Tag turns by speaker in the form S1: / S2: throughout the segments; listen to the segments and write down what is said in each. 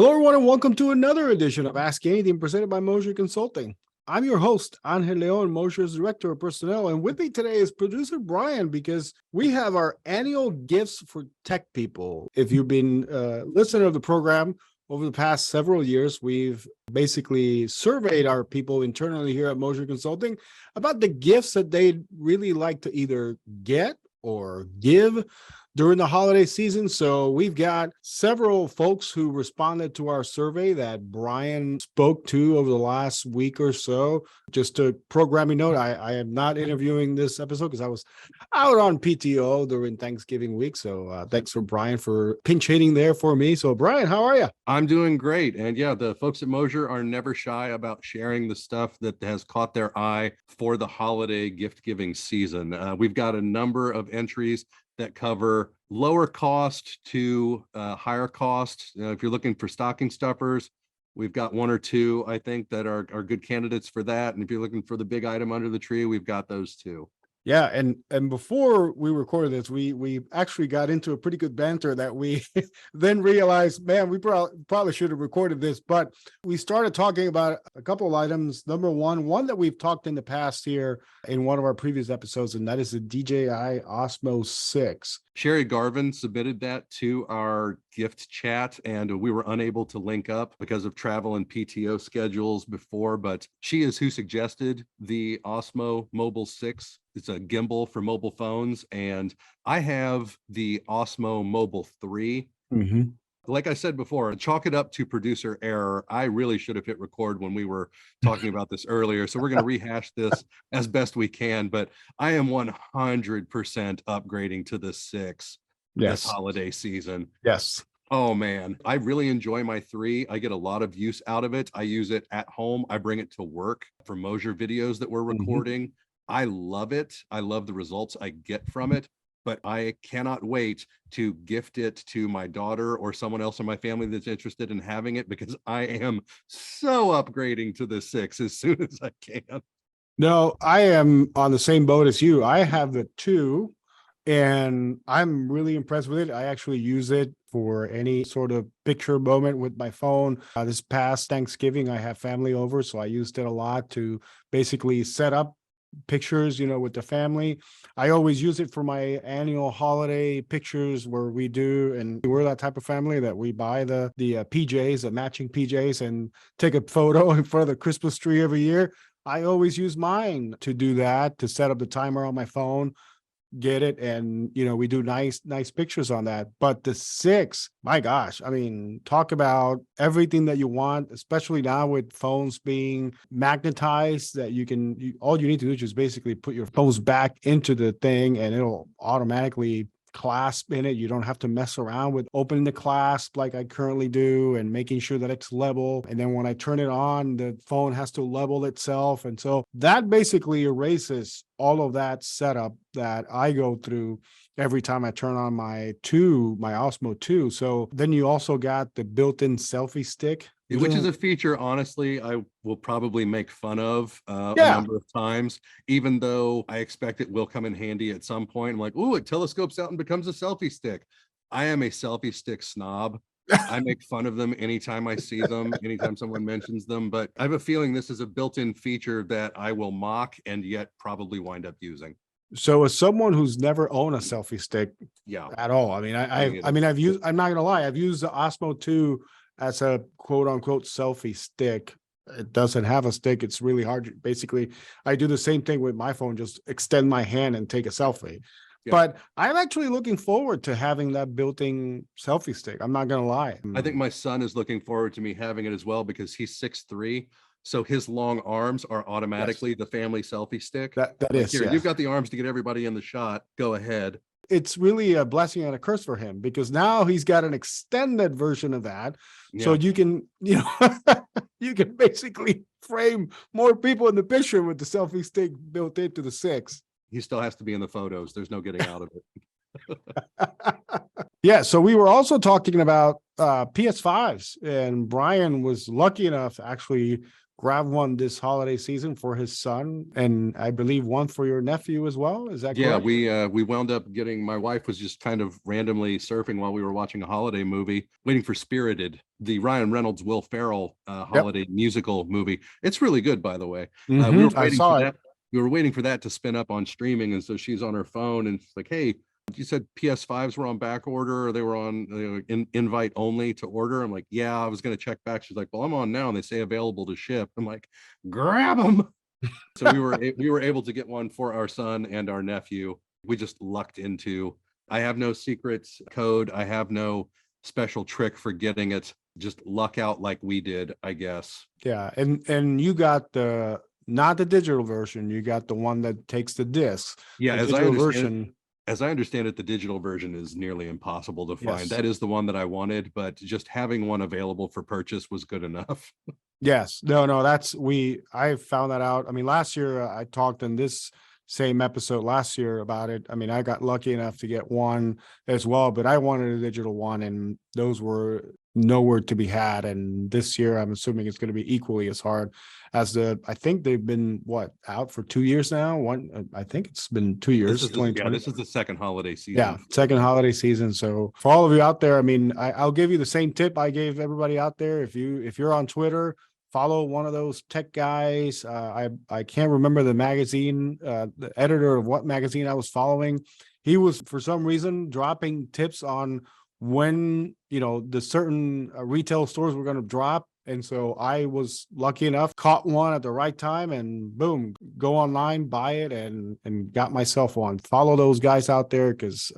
S1: Hello, everyone, and welcome to another edition of Ask Anything presented by Moser Consulting. I'm your host, Angel Leon, Moser's Director of Personnel, and with me today is producer Brian because we have our annual gifts for tech people. If you've been a listener of the program over the past several years, we've basically surveyed our people internally here at Moser Consulting about the gifts that they'd really like to either get or give during the holiday season. So we've got several folks who responded to our survey that Brian spoke to over the last week or so. Just a programming note, I am not interviewing this episode because I was out on PTO during Thanksgiving week. So thanks for Brian for pinch hitting there for me. So Brian, how are you?
S2: I'm doing great. And yeah, the folks at Moser are never shy about sharing the stuff that has caught their eye for the holiday gift giving season. We've got a number of entries that cover lower cost to higher cost. If you're looking for stocking stuffers, we've got one or two, I think, that are good candidates for that. And if you're looking for the big item under the tree, we've got those too.
S1: Yeah, and before we recorded this, we actually got into a pretty good banter that we then realized, man, we probably should have recorded this, but we started talking about a couple of items. Number one that we've talked in the past here in one of our previous episodes, and that is the DJI Osmo 6.
S2: Sherry Garvin submitted that to our gift chat, and we were unable to link up because of travel and PTO schedules before, but she is who suggested the Osmo Mobile 6. It's a gimbal for mobile phones, and I have the Osmo Mobile 3.
S1: Mm-hmm.
S2: Like I said before, chalk it up to producer error. I really should have hit record when we were talking about this earlier. So we're going to rehash this as best we can, but I am 100% upgrading to the 6 this holiday season.
S1: Yes.
S2: Oh man, I really enjoy my 3. I get a lot of use out of it. I use it at home. I bring it to work for Moser videos that we're recording. I love it. I love the results I get from it, but I cannot wait to gift it to my daughter or someone else in my family that's interested in having it, because I am so upgrading to the 6 as soon as I can.
S1: No, I am on the same boat as you. I have the 2 and I'm really impressed with it. I actually use it for any sort of picture moment with my phone. This past Thanksgiving, I have family over, so I used it a lot to basically set up pictures, with the family. I always use it for my annual holiday pictures where we do, and we're that type of family that we buy the PJs, the matching PJs, and take a photo in front of the Christmas tree every year. I always use mine to do that, to set up the timer on my phone, get it, and we do nice pictures on that. But the 6, my gosh, I mean, talk about everything that you want, especially now with phones being magnetized, that all you need to do is just basically put your phones back into the thing and it'll automatically clasp in it. You don't have to mess around with opening the clasp like I currently do and making sure that it's level. And then when I turn it on, the phone has to level itself. And so that basically erases all of that setup that I go through every time I turn on my Osmo 2. So then you also got the built-in selfie stick,
S2: which is a feature, honestly, I will probably make fun of a number of times, even though I expect it will come in handy at some point. I'm like, ooh, it telescopes out and becomes a selfie stick. I am a selfie stick snob. I make fun of them anytime I see them, anytime someone mentions them, but I have a feeling this is a built-in feature that I will mock and yet probably wind up using.
S1: So as someone who's never owned a selfie stick at all, I mean, I'm not gonna lie, I've used the Osmo 2 as a quote unquote selfie stick. It doesn't have a stick. It's really hard. Basically, I do the same thing with my phone, just extend my hand and take a selfie. Yeah. But I'm actually looking forward to having that built-in selfie stick. I'm not gonna lie.
S2: I think my son is looking forward to me having it as well, because he's 6'3". So his long arms are automatically the family selfie stick.
S1: That is,
S2: here, you've got the arms to get everybody in the shot. Go ahead.
S1: It's really a blessing and a curse for him, because now he's got an extended version of that. Yeah. So you can, you can basically frame more people in the picture with the selfie stick built into the 6.
S2: He still has to be in the photos. There's no getting out of it.
S1: Yeah. So we were also talking about PS5s, and Brian was lucky enough to actually grab one this holiday season for his son, and I believe one for your nephew as well. Is that
S2: Yeah,
S1: correct?
S2: we wound up getting, my wife was just kind of randomly surfing while we were watching a holiday movie, waiting for Spirited, the Ryan Reynolds, Will Ferrell
S1: Yep.
S2: holiday musical movie. It's really good, by the way. We were
S1: I
S2: waiting for
S1: saw it.
S2: that. We were waiting for that to spin up on streaming, and so she's on her phone and she's like, "Hey, you said PS5s were on back order, or they were on invite only to order?" I'm like, "Yeah, I was going to check back." She's like, "Well, I'm on now, and they say available to ship." I'm like, "Grab them." So we were able to get one for our son and our nephew. We just lucked into. I have no secret code. I have no special trick for getting it. Just luck out like we did, I guess.
S1: Yeah, and you got the not the digital version. You got the one that takes the discs.
S2: Yeah,
S1: The digital version.
S2: as I understand it, the digital version is nearly impossible to find.
S1: Yes.
S2: That is the one that I wanted, but just having one available for purchase was good enough.
S1: Yes. No, no, I found that out. I mean, last year I talked in this same episode last year about it. I mean, I got lucky enough to get one as well, but I wanted a digital one, and those were nowhere to be had. And this year, I'm assuming it's going to be equally as hard as I think they've been out for 2 years now. I think it's been 2 years, 2020.
S2: This is the second holiday
S1: Yeah,
S2: season.
S1: second holiday season. So for all of you out there, I mean, I'll give you the same tip I gave everybody out there. If you're on Twitter, follow one of those tech guys. I can't remember the magazine, the editor of what magazine I was following. He was for some reason dropping tips on when the certain retail stores were going to drop. And so I was lucky enough, caught one at the right time, and boom, go online, buy it, and got myself one. Follow those guys out there, because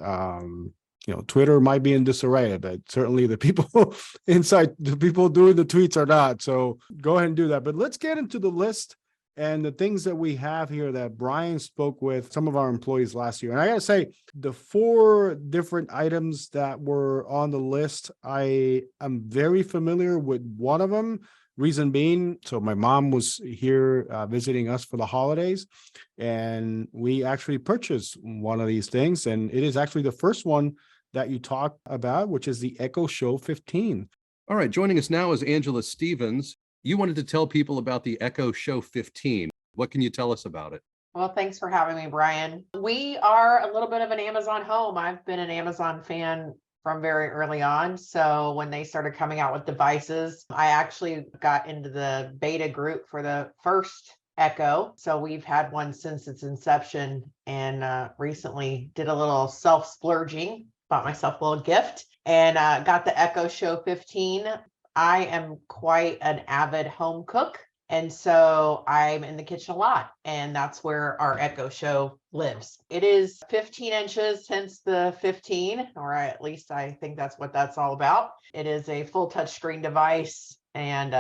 S1: Twitter might be in disarray, but certainly the people inside, the people doing the tweets are not. So go ahead and do that. But let's get into the list and the things that we have here that Brian spoke with some of our employees last year. And I got to say, the 4 different items that were on the list, I am very familiar with one of them. Reason being, so my mom was here visiting us for the holidays, and we actually purchased one of these things. And it is actually the first one that you talked about, which is the Echo Show 15.
S2: All right, joining us now is Angela Stevens. You wanted to tell people about the Echo Show 15. What can you tell us about it?
S3: Well, thanks for having me, Brian. We are a little bit of an Amazon home. I've been an Amazon fan from very early on. So when they started coming out with devices, I actually got into the beta group for the first Echo. So we've had one since its inception, and recently did a little self-splurging, bought myself a little gift, and got the Echo Show 15. I am quite an avid home cook, and so I'm in the kitchen a lot, and that's where our Echo Show lives. It is 15 inches, hence the 15, or at least I think that's what that's all about. It is a full touchscreen device, and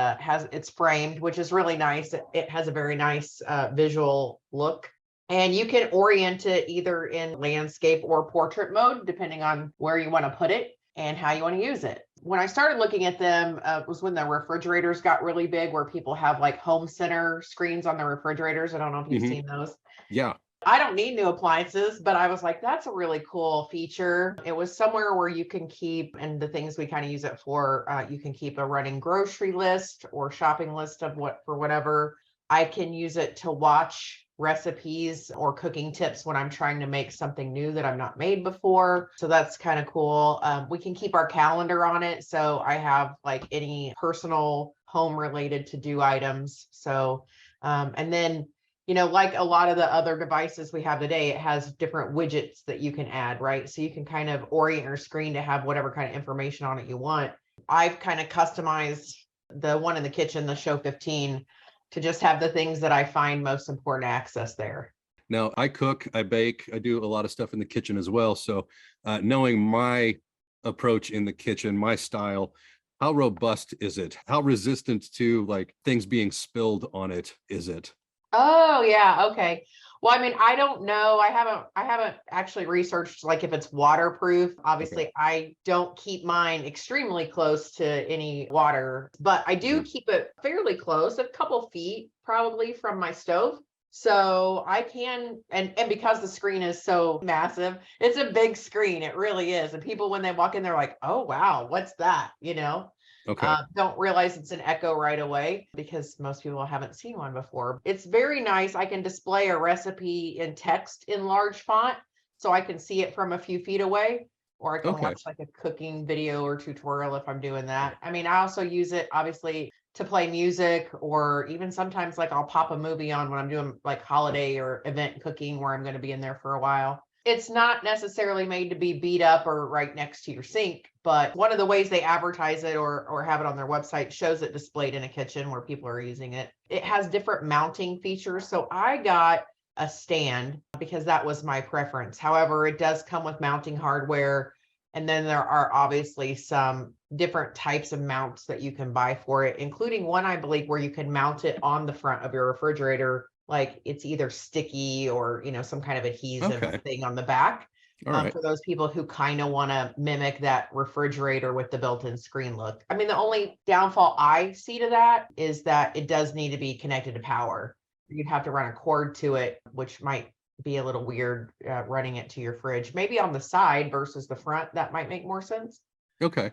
S3: it's framed, which is really nice. It has a very nice visual look. And you can orient it either in landscape or portrait mode, depending on where you want to put it and how you want to use it. When I started looking at them was when the refrigerators got really big, where people have like home center screens on their refrigerators. I don't know if you've seen those.
S2: Yeah.
S3: I don't need new appliances, but I was like, that's a really cool feature. It was somewhere where you can keep, and the things we kind of use it for, you can keep a running grocery list or shopping list of whatever. I can use it to watch recipes or cooking tips when I'm trying to make something new that I've not made before. So that's kind of cool. We can keep our calendar on it. So I have like any personal home related to do items. So, and then, like a lot of the other devices we have today, it has different widgets that you can add, right? So you can kind of orient your screen to have whatever kind of information on it you want. I've kind of customized the one in the kitchen, the Show 15, to just have the things that I find most important to access there.
S2: Now, I cook, I bake, I do a lot of stuff in the kitchen as well. So knowing my approach in the kitchen, my style, how robust is it? How resistant to like things being spilled on it is it?
S3: Oh, yeah. Okay. Well, I mean, I don't know. I haven't actually researched like if it's waterproof. Obviously, I don't keep mine extremely close to any water, but I do keep it fairly close, a couple feet probably from my stove. So I can, and because the screen is so massive, it's a big screen. It really is. And people, when they walk in, they're like, oh, wow, what's that?
S2: Okay.
S3: Don't realize it's an Echo right away because most people haven't seen one before. It's very nice. I can display a recipe in text in large font, so I can see it from a few feet away, or I can
S2: Okay.
S3: watch like a cooking video or tutorial if I'm doing that. I mean, I also use it obviously to play music, or even sometimes like I'll pop a movie on when I'm doing like holiday or event cooking where I'm going to be in there for a while. It's not necessarily made to be beat up or right next to your sink, but one of the ways they advertise it or have it on their website shows it displayed in a kitchen where people are using it. It has different mounting features. So I got a stand because that was my preference. However, it does come with mounting hardware. And then there are obviously some different types of mounts that you can buy for it, including one, I believe, where you can mount it on the front of your refrigerator. Like it's either sticky or, some kind of adhesive
S2: Okay.
S3: thing on the back.
S2: All right.
S3: For those people who kind of want to mimic that refrigerator with the built-in screen look. I mean, the only downfall I see to that is that it does need to be connected to power. You'd have to run a cord to it, which might be a little weird running it to your fridge. Maybe on the side versus the front, that might make more sense.
S2: Okay.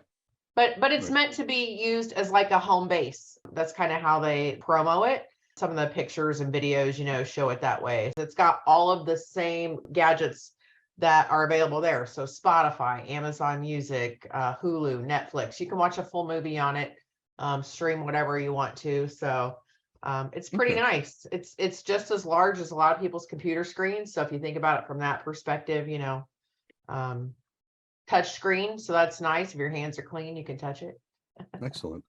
S3: But it's
S2: Right.
S3: meant to be used as like a home base. That's kind of how they promo it. Some of the pictures and videos, show it that way. It's got all of the same gadgets that are available there. So Spotify, Amazon Music, Hulu, Netflix. You can watch a full movie on it, stream whatever you want to. So it's pretty
S2: Okay.
S3: nice. It's just as large as a lot of people's computer screens. So if you think about it from that perspective, touch screen. So that's nice. If your hands are clean, you can touch it.
S2: Excellent.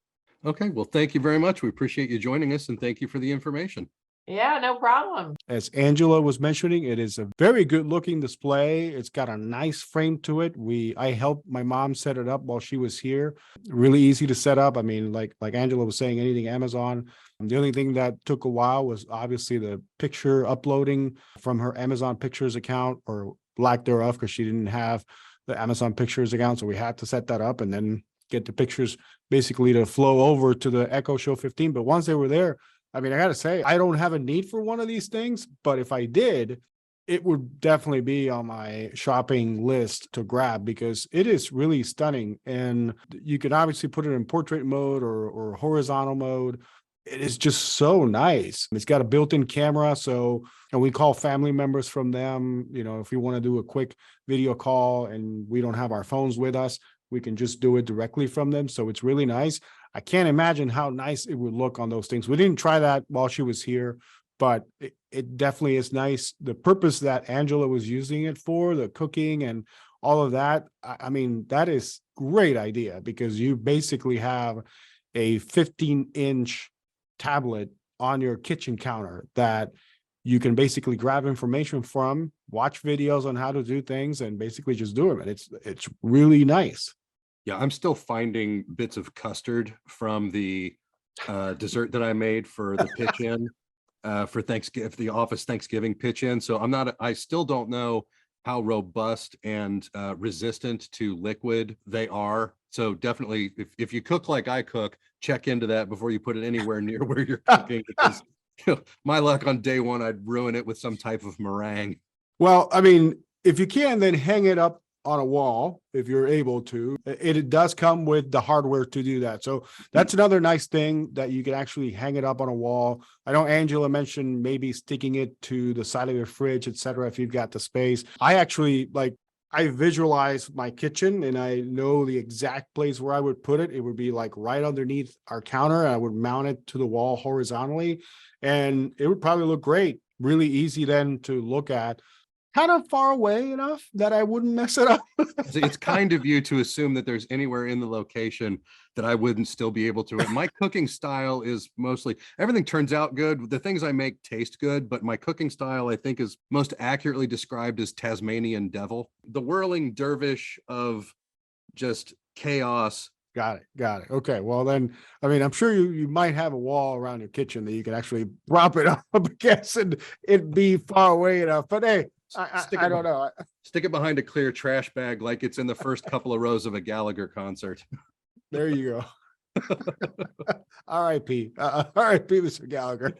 S2: Okay. Well, thank you very much. We appreciate you joining us, and thank you for the information.
S3: Yeah, no problem.
S1: As Angela was mentioning, it is a very good looking display. It's got a nice frame to it. I helped my mom set it up while she was here. Really easy to set up. I mean, like Angela was saying, anything Amazon. The only thing that took a while was obviously the picture uploading from her Amazon Pictures account, or lack thereof, because she didn't have the Amazon Pictures account. So we had to set that up and then get the pictures basically to flow over to the Echo Show 15. But once they were there, I mean, I got to say, I don't have a need for one of these things, but if I did, it would definitely be on my shopping list to grab, because it is really stunning. And you can obviously put it in portrait mode or horizontal mode. It is just so nice. It's got a built-in camera. So, and we call family members from them, if we want to do a quick video call and we don't have our phones with us, we can just do it directly from them. So it's really nice. I can't imagine how nice it would look on those things. We didn't try that while she was here, but it definitely is nice. The purpose that Angela was using it for, the cooking and all of that, I mean, that is great idea, because you basically have a 15-inch tablet on your kitchen counter that you can basically grab information from, watch videos on how to do things, and basically just do them. And it's really nice.
S2: Yeah, I'm still finding bits of custard from the dessert that I made for the pitch in for Thanksgiving, the office Thanksgiving pitch in. So I still don't know how robust and resistant to liquid they are. So definitely, if you cook like I cook, check into that before you put it anywhere near where you're cooking, because my luck on day one, I'd ruin it with some type of meringue.
S1: Well, I mean, if you can, then hang it up on a wall if you're able to. It does come with the hardware to do that. So that's another nice thing, that you can actually hang it up on a wall. I know Angela mentioned maybe sticking it to the side of your fridge, etc., if you've got the space. I actually I visualize my kitchen and I know the exact place where I would put it. It would be like right underneath our counter. I would mount it to the wall horizontally, and it would probably look great. Really easy then to look at. Kind of far away enough that I wouldn't mess it up.
S2: It's kind of you to assume that there's anywhere in the location that I wouldn't still be able to. My cooking style is mostly, everything turns out good. The things I make taste good, but my cooking style, I think, is most accurately described as Tasmanian devil, the whirling dervish of just chaos.
S1: Got it. Okay. Well, then, I mean, I'm sure you might have a wall around your kitchen that you can actually prop it up against and it'd be far away enough. But hey, I don't know.
S2: Stick it behind a clear trash bag like it's in the first couple of rows of a Gallagher concert.
S1: There you go. R.I.P. R.I.P. Mr. Gallagher.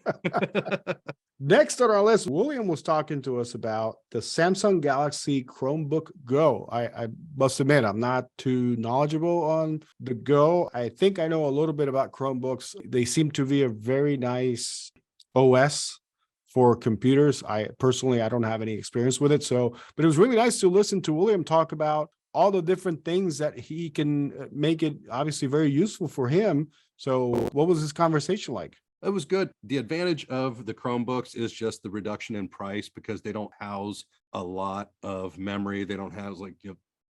S1: Next on our list, William was talking to us about the Samsung Galaxy Chromebook Go. I must admit, I'm not too knowledgeable on the Go. I think I know a little bit about Chromebooks. They seem to be a very nice OS for computers. I don't have any experience with it. But it was really nice to listen to William talk about all the different things that he can make it obviously very useful for him. So what was this conversation like?
S2: It was good. The advantage of the Chromebooks is just the reduction in price because they don't house a lot of memory. They don't have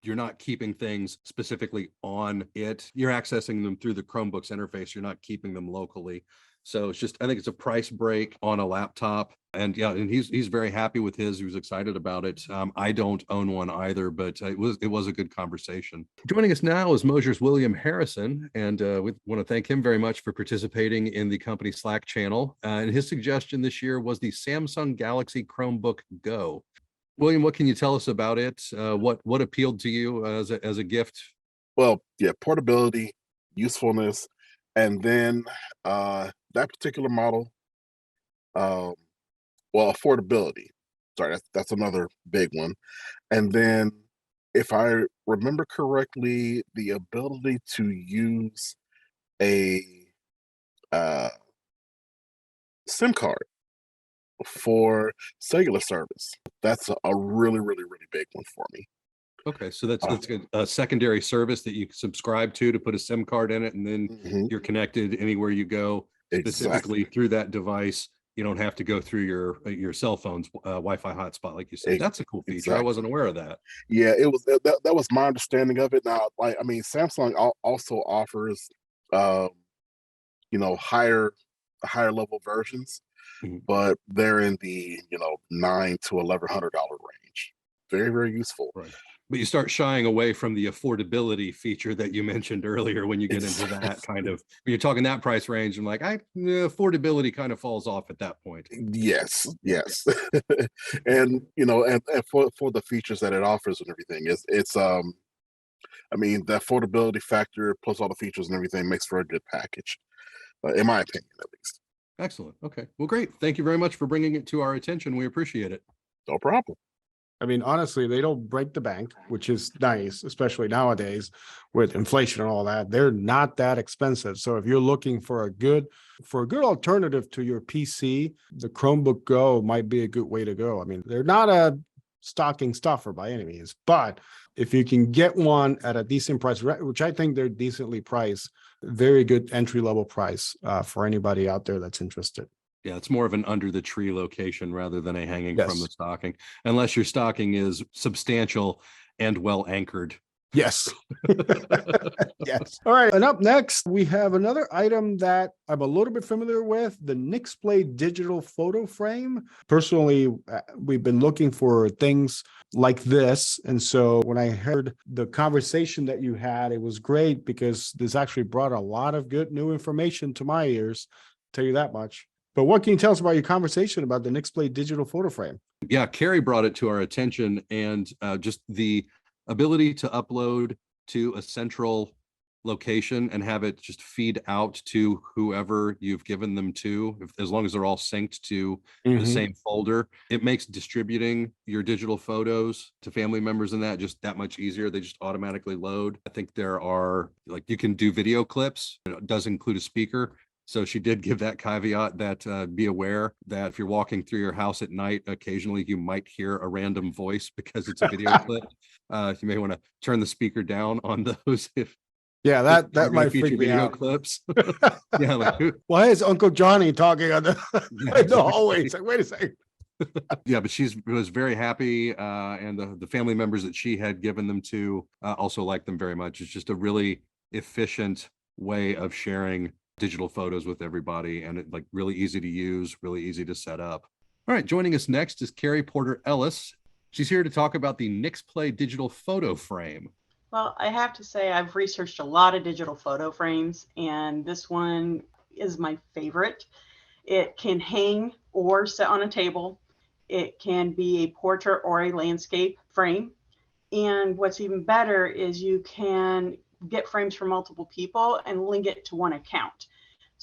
S2: you're not keeping things specifically on it. You're accessing them through the Chromebooks interface. You're not keeping them locally. So I think it's a price break on a laptop. And yeah, and he's very happy with his. He was excited about it. I don't own one either, but it was a good conversation. Joining us now is Moser's William Harrison, and we want to thank him very much for participating in the company Slack channel. And his suggestion this year was the Samsung Galaxy Chromebook Go. William, what can you tell us about it? What appealed to you as a gift?
S4: Well, yeah, portability, usefulness, and then that particular model, affordability. Sorry, that's another big one. And then, if I remember correctly, the ability to use a SIM card for cellular service. That's a really, really, really big one for me.
S2: Okay, so that's a secondary service that you subscribe to put a SIM card in it, and then
S4: Mhm.
S2: you're connected anywhere you go, specifically
S4: Exactly.
S2: through that device. You don't have to go through your cell phone's Wi-Fi hotspot, like you said. That's a cool feature. I
S4: Exactly.
S2: wasn't aware of that.
S4: Yeah, it was that was my understanding of it. Now, Samsung also offers, um, higher level versions,
S2: Mhm.
S4: but they're in the $900 to $1,100 range. Very, very useful.
S2: Right. But you start shying away from the affordability feature that you mentioned earlier when you get into that kind of, when you're talking that price range, and affordability kind of falls off at that point.
S4: Yes, yes. And and for the features that it offers and everything, the affordability factor plus all the features and everything makes for a good package, in my opinion, at least.
S2: Excellent. Okay. Well, great. Thank you very much for bringing it to our attention. We appreciate it.
S4: No problem.
S1: I mean, honestly, they don't break the bank, which is nice, especially nowadays with inflation and all that. They're not that expensive. So if you're looking for a good alternative to your PC, the Chromebook Go might be a good way to go. I mean, they're not a stocking stuffer by any means, but if you can get one at a decent price, which I think they're decently priced, very good entry level price for anybody out there that's interested.
S2: Yeah, it's more of an under the tree location rather than a hanging from the
S1: Yes.
S2: stocking, unless your stocking is substantial and well anchored.
S1: Yes. Yes. All right. And up next, we have another item that I'm a little bit familiar with, the Nixplay digital photo frame. Personally, we've been looking for things like this. And so when I heard the conversation that you had, it was great because this actually brought a lot of good new information to my ears, tell you that much. But what can you tell us about your conversation about the Nixplay digital photo frame?
S2: Yeah, Carrie brought it to our attention, and just the ability to upload to a central location and have it just feed out to whoever you've given them to, as long as they're all synced to the same folder. It makes distributing your digital photos to family members and that just that much easier. They just automatically load. I think there are, you can do video clips. It does include a speaker. So she did give that caveat that be aware that if you're walking through your house at night, occasionally you might hear a random voice because it's a video clip. You may want to turn the speaker down on those if
S1: that might
S2: feature
S1: freak me
S2: video
S1: out.
S2: clips. Yeah,
S1: Why is Uncle Johnny talking on the,
S2: Yeah,
S1: in the hallway? It's like, wait a second.
S2: yeah, but she was very happy, and the family members that she had given them to also liked them very much. It's just a really efficient way of sharing digital photos with everybody, and really easy to use, really easy to set up. All right, joining us next is Carrie Porter Ellis. She's here to talk about the Nixplay digital photo frame.
S5: Well, I have to say I've researched a lot of digital photo frames, and this one is my favorite. It can hang or sit on a table. It can be a portrait or a landscape frame. And what's even better is you can get frames for multiple people and link it to one account.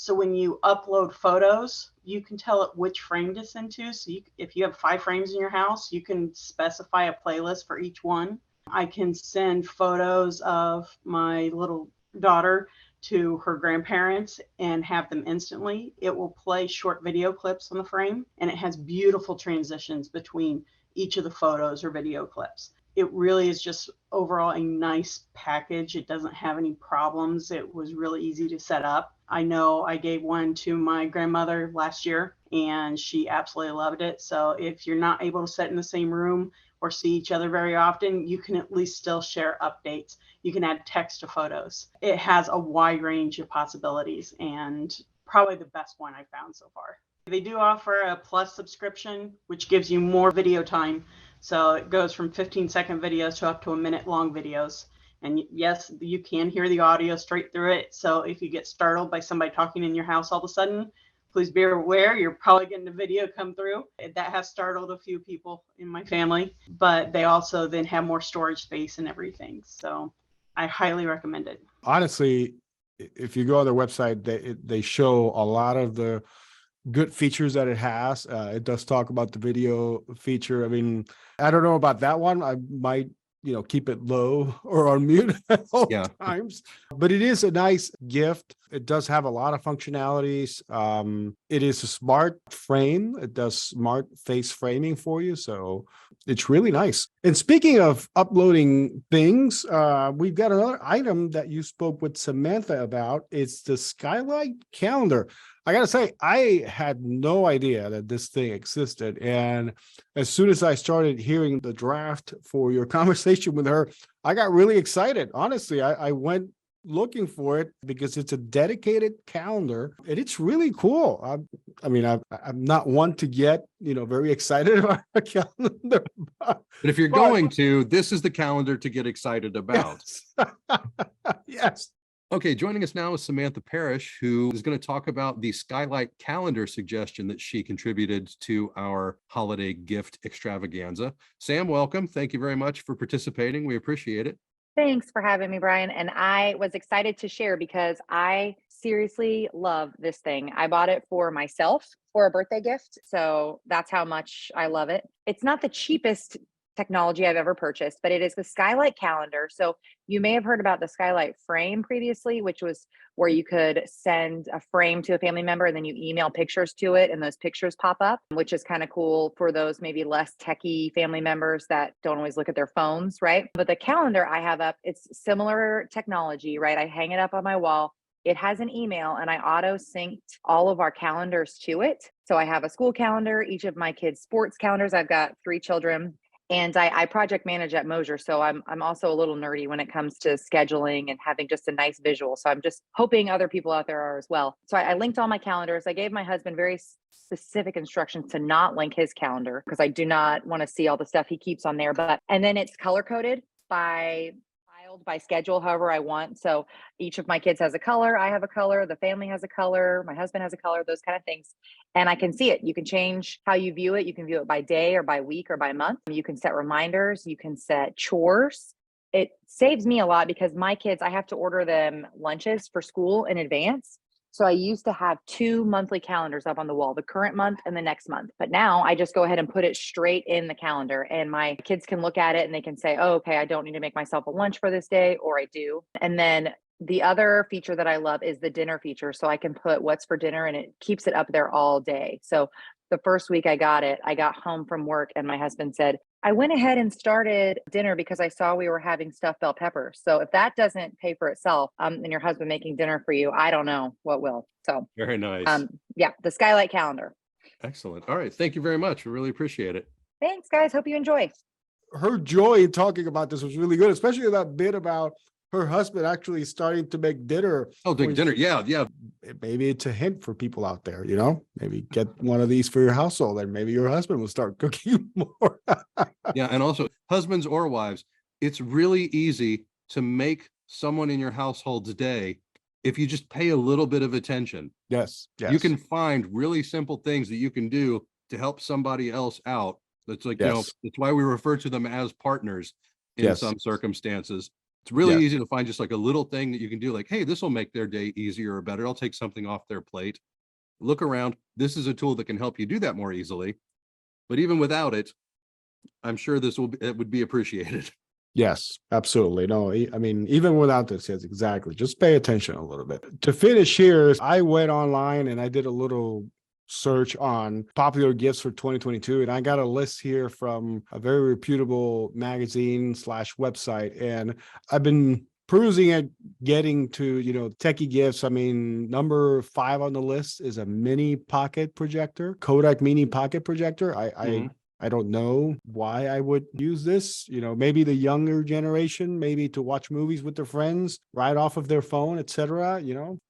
S5: So when you upload photos, you can tell it which frame to send to. So if you have 5 frames in your house, you can specify a playlist for each one. I can send photos of my little daughter to her grandparents and have them instantly. It will play short video clips on the frame, and it has beautiful transitions between each of the photos or video clips. It really is just overall a nice package. It doesn't have any problems. It was really easy to set up. I know I gave one to my grandmother last year and she absolutely loved it. So if you're not able to sit in the same room or see each other very often, you can at least still share updates. You can add text to photos. It has a wide range of possibilities and probably the best one I've found so far. They do offer a plus subscription, which gives you more video time. So it goes from 15-second videos to up to a minute-long videos. And yes, you can hear the audio straight through it. So if you get startled by somebody talking in your house all of a sudden, please be aware you're probably getting a video come through. That has startled a few people in my family, but they also then have more storage space and everything. So I highly recommend it.
S1: Honestly, if you go on their website, they show a lot of the good features that it has. It does talk about the video feature. I mean, I don't know about that one. I might, keep it low or on mute at all times, but it is a nice gift. It does have a lot of functionalities. It is a smart frame. It does smart face framing for you. So it's really nice. And speaking of uploading things, we've got another item that you spoke with Samantha about. It's the Skylight calendar. I got to say, I had no idea that this thing existed. And as soon as I started hearing the draft for your conversation with her, I got really excited. Honestly, I went looking for it because it's a dedicated calendar and it's really cool. I'm not one to get, very excited about a calendar.
S2: But if you're going to, this is the calendar to get excited about.
S1: Yes. Yes.
S2: Okay, joining us now is Samantha Parrish, who is going to talk about the Skylight calendar suggestion that she contributed to our holiday gift extravaganza. Sam, welcome. Thank you very much for participating. We appreciate it.
S6: Thanks for having me, Brian. And I was excited to share because I seriously love this thing. I bought it for myself for a birthday gift. So that's how much I love it. It's not the cheapest technology I've ever purchased, but it is the Skylight calendar. So you may have heard about the Skylight frame previously, which was where you could send a frame to a family member and then you email pictures to it and those pictures pop up, which is kind of cool for those maybe less techie family members that don't always look at their phones, right? But the calendar I have up, it's similar technology, right? I hang it up on my wall. It has an email and I auto synced all of our calendars to it. So I have a school calendar, each of my kids' sports calendars. I've got 3 children. And I project manage at Moser. So I'm also a little nerdy when it comes to scheduling and having just a nice visual. So I'm just hoping other people out there are as well. So I linked all my calendars. I gave my husband very specific instructions to not link his calendar because I do not want to see all the stuff he keeps on there. And then it's color coded by schedule, however I want. So each of my kids has a color. I have a color. The family has a color. My husband has a color, those kind of things. And I can see it. You can change how you view it. You can view it by day or by week or by month. You can set reminders. You can set chores. It saves me a lot because my kids, I have to order them lunches for school in advance. So I used to have 2 monthly calendars up on the wall, the current month and the next month. But now I just go ahead and put it straight in the calendar and my kids can look at it and they can say, oh, okay, I don't need to make myself a lunch for this day, or I do. And then the other feature that I love is the dinner feature. So I can put what's for dinner and it keeps it up there all day. So the first week I got it, I got home from work and my husband said, I went ahead and started dinner because I saw we were having stuffed bell peppers. So if that doesn't pay for itself, and your husband making dinner for you, I don't know what will. So
S2: very nice.
S6: Yeah, the Skylight calendar.
S2: Excellent. All right. Thank you very much. We really appreciate it.
S6: Thanks, guys. Hope you enjoy.
S1: Her joy in talking about this was really good, especially that bit about her husband actually starting to make dinner.
S2: Oh, doing dinner. Yeah.
S1: Maybe it's a hint for people out there, maybe get one of these for your household and maybe your husband will start cooking more.
S2: Yeah. And also husbands or wives, it's really easy to make someone in your household's day if you just pay a little bit of attention.
S1: Yes.
S2: You can find really simple things that you can do to help somebody else out. That's like, that's why we refer to them as partners in some circumstances. It's really
S1: Yes.
S2: easy to find just like a little thing that you can do, like, hey, this will make their day easier or better. I'll take something off their plate. Look around. This is a tool that can help you do that more easily. But even without it, I'm sure it would be appreciated.
S1: Yes, absolutely. No, I mean, even without this, yes, exactly. Just pay attention a little bit. To finish here, I went online and I did a little search on popular gifts for 2022, and I got a list here from a very reputable magazine slash website, and I've been perusing it, getting to techie gifts. I mean, number 5 on the list is a mini pocket projector, Kodak mini pocket projector. I don't know why I would use this. Maybe the younger generation, maybe to watch movies with their friends right off of their phone, etc.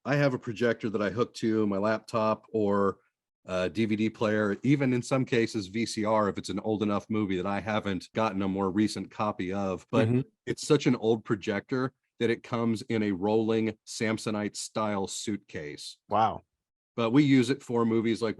S2: I have a projector that I hook to my laptop or a DVD player, even in some cases VCR, if it's an old enough movie that I haven't gotten a more recent copy of. But it's such an old projector that it comes in a rolling Samsonite style suitcase.
S1: Wow.
S2: But we use it for movies like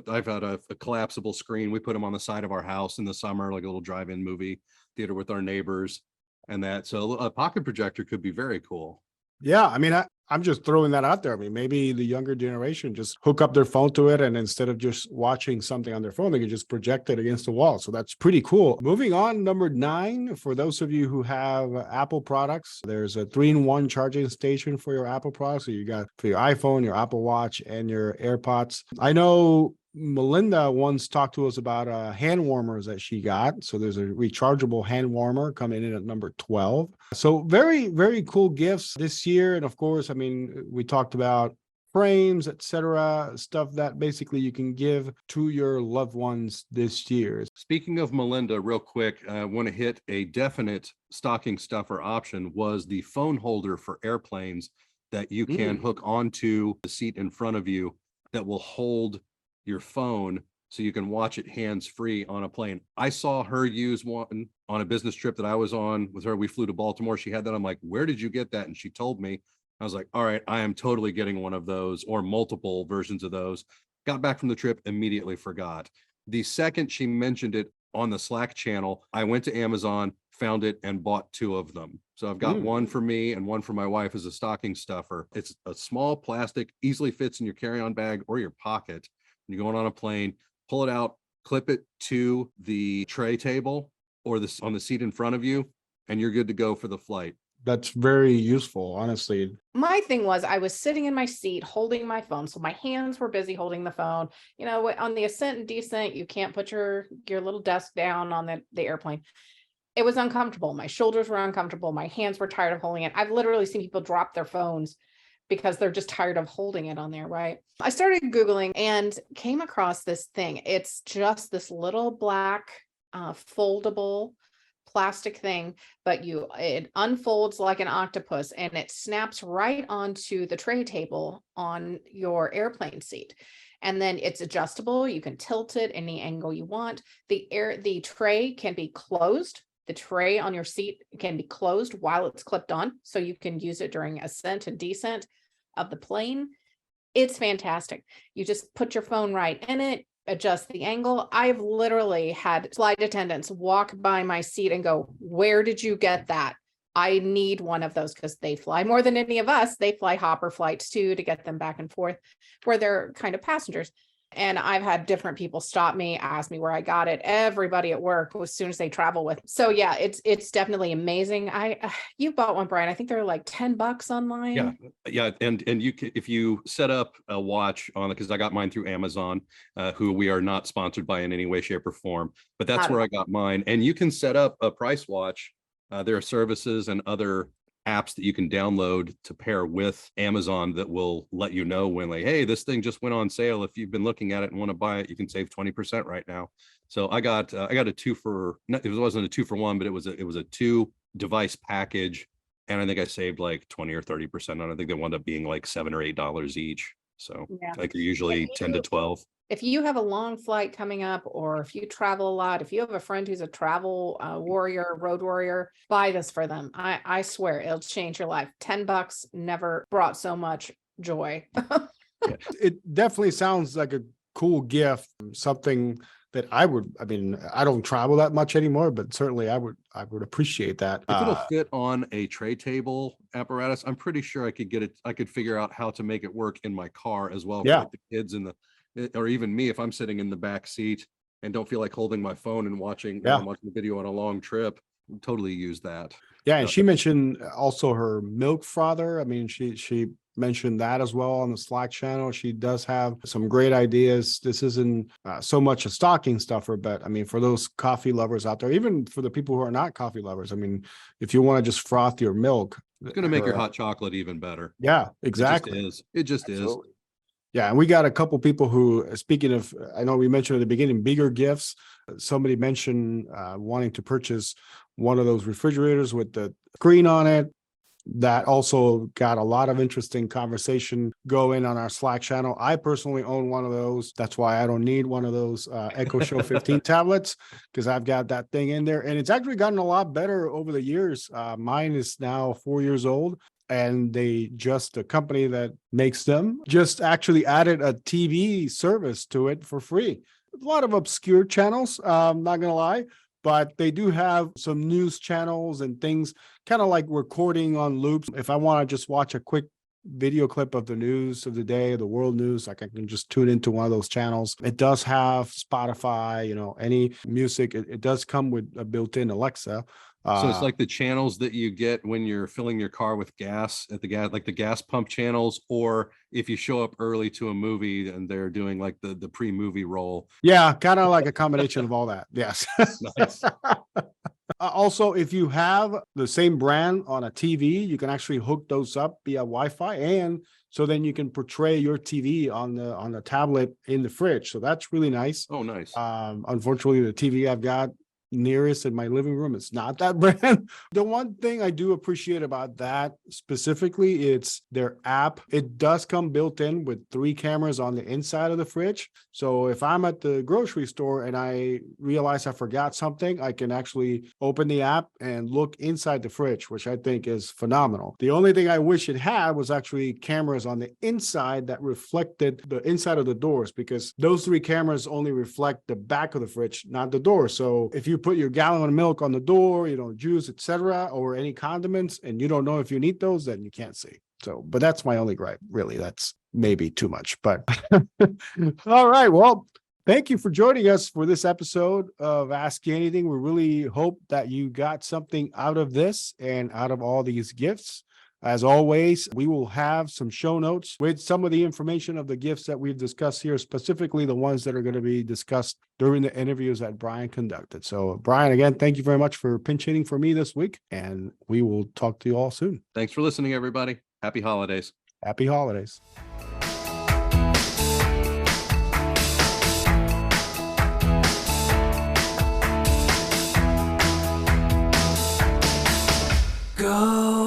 S2: I've had a collapsible screen. We put them on the side of our house in the summer, like a little drive-in movie theater with our neighbors and that. So a pocket projector could be very cool.
S1: Yeah, I mean, I'm just throwing that out there. I mean, maybe the younger generation just hook up their phone to it, and instead of just watching something on their phone, they can just project it against the wall. So that's pretty cool. Moving on, number 9, for those of you who have Apple products, there's a 3-in-1 charging station for your Apple products. So you got for your iPhone, your Apple Watch, and your AirPods. I know Melinda once talked to us about hand warmers that she got. So there's a rechargeable hand warmer coming in at number 12. So very, very cool gifts this year. And of course, I mean, we talked about frames, etc., stuff that basically you can give to your loved ones this year.
S2: Speaking of Melinda, real quick, I want to hit a definite stocking stuffer option was the phone holder for airplanes that you can hook onto the seat in front of you that will hold your phone so you can watch it hands-free on a plane. I saw her use one on a business trip that I was on with her. We flew to Baltimore. She had that. I'm like, where did you get that? And she told me. I was like, all right, I am totally getting one of those or multiple versions of those. Got back from the trip, immediately forgot. The second she mentioned it on the Slack channel, I went to Amazon, found it, and bought 2 of them. So I've got one for me and one for my wife as a stocking stuffer. It's a small plastic, easily fits in your carry-on bag or your pocket. You're going on a plane, pull it out, clip it to the tray table or on the seat in front of you, and you're good to go for the flight.
S1: That's very useful, honestly.
S3: My thing was I was sitting in my seat holding my phone. So my hands were busy holding the phone. On the ascent and descent, you can't put your little desk down on the airplane. It was uncomfortable. My shoulders were uncomfortable. My hands were tired of holding it. I've literally seen people drop their phones because they're just tired of holding it on there, right? I started Googling and came across this thing. It's just this little black foldable plastic thing, but it unfolds like an octopus and it snaps right onto the tray table on your airplane seat. And then it's adjustable. You can tilt it any angle you want. The tray can be closed. The tray on your seat can be closed while it's clipped on, so you can use it during ascent and descent of the plane. It's fantastic. You just put your phone right in it, adjust the angle. I've literally had flight attendants walk by my seat and go, where did you get that? I need one of those, because they fly more than any of us. They fly hopper flights too, to get them back and forth where they're kind of passengers. And I've had different people stop me, ask me where I got it. Everybody at work, as soon as they travel with. So yeah, it's definitely amazing. You bought one, Brian. I think they're like $10 online.
S2: Yeah. And you can, if you set up a watch on it, because I got mine through Amazon, who we are not sponsored by in any way, shape, or form, but that's where I got mine. And you can set up a price watch. There are services and other apps that you can download to pair with Amazon that will let you know when, like, hey, this thing just went on sale. If you've been looking at it and want to buy it, you can save 20% right now. So I got a 2 for, it wasn't a 2 for 1, but it was a 2 device package, and I think I saved like 20 or 30% on it. I think they wound up being like $7 or $8 each. So like they're usually 10 to 12.
S3: If you have a long flight coming up, or if you travel a lot, if you have a friend who's a travel warrior, road warrior, buy this for them. I swear it'll change your life. $10 never brought so much joy.
S1: It definitely sounds like a cool gift, something that I mean, I don't travel that much anymore, but certainly I would appreciate that.
S2: If it'll fit on a tray table apparatus, I'm pretty sure I could get it. I could figure out how to make it work in my car as well. For
S1: Yeah.
S2: like the kids or even me, if I'm sitting in the back seat and don't feel like holding my phone and watching,
S1: Yeah.
S2: watching the video on a long trip, totally use that.
S1: Yeah, and she mentioned also her milk frother. I mean, she mentioned that as well on the Slack channel. She does have some great ideas. This isn't so much a stocking stuffer, but I mean, for those coffee lovers out there, even for the people who are not coffee lovers, I mean, if you want to just froth your milk,
S2: It's going to make your hot chocolate even better.
S1: Yeah, exactly.
S2: It just is.
S1: Absolutely. Yeah, and we got a couple people who, speaking of, I know we mentioned at the beginning, bigger gifts. Somebody mentioned wanting to purchase one of those refrigerators with the screen on it. That also got a lot of interesting conversation going on our Slack channel. I personally own one of those. That's why I don't need one of those Echo Show 15 tablets, because I've got that thing in there. And it's actually gotten a lot better over the years. Mine is now 4 years old. And the company that makes them just actually added a TV service to it for free. A lot of obscure channels, not going to lie, but they do have some news channels and things kind of like recording on loops. If I want to just watch a quick video clip of the news of the day, the world news, like I can just tune into one of those channels. It does have Spotify, any music. It does come with a built-in Alexa.
S2: So it's like the channels that you get when you're filling your car with gas at the gas pump channels, or if you show up early to a movie and they're doing like the pre-movie roll.
S1: Yeah, kind of like a combination of all that. Yes.
S2: Nice.
S1: Also, if you have the same brand on a TV, you can actually hook those up via Wi-Fi, and so then you can portray your TV on the tablet in the fridge. So that's really nice.
S2: Oh, nice.
S1: Unfortunately, the TV I've got nearest in my living room, it's not that brand. The one thing I do appreciate about that specifically, it's their app. It does come built in with 3 cameras on the inside of the fridge. So if I'm at the grocery store and I realize I forgot something, I can actually open the app and look inside the fridge, which I think is phenomenal. The only thing I wish it had was actually cameras on the inside that reflected the inside of the doors, because those 3 cameras only reflect the back of the fridge, not the door. So if you put your gallon of milk on the door, juice, etc., or any condiments, and you don't know if you need those, then you can't see. So, but that's my only gripe, really. That's maybe too much, but all right. Well, thank you for joining us for this episode of Ask Anything. We really hope that you got something out of this and out of all these gifts. As always, we will have some show notes with some of the information of the gifts that we've discussed here, specifically the ones that are going to be discussed during the interviews that Brian conducted. So, Brian, again, thank you very much for pinch hitting for me this week, and we will talk to you all soon.
S2: Thanks for listening, everybody. Happy holidays.
S1: Happy holidays.
S7: Go.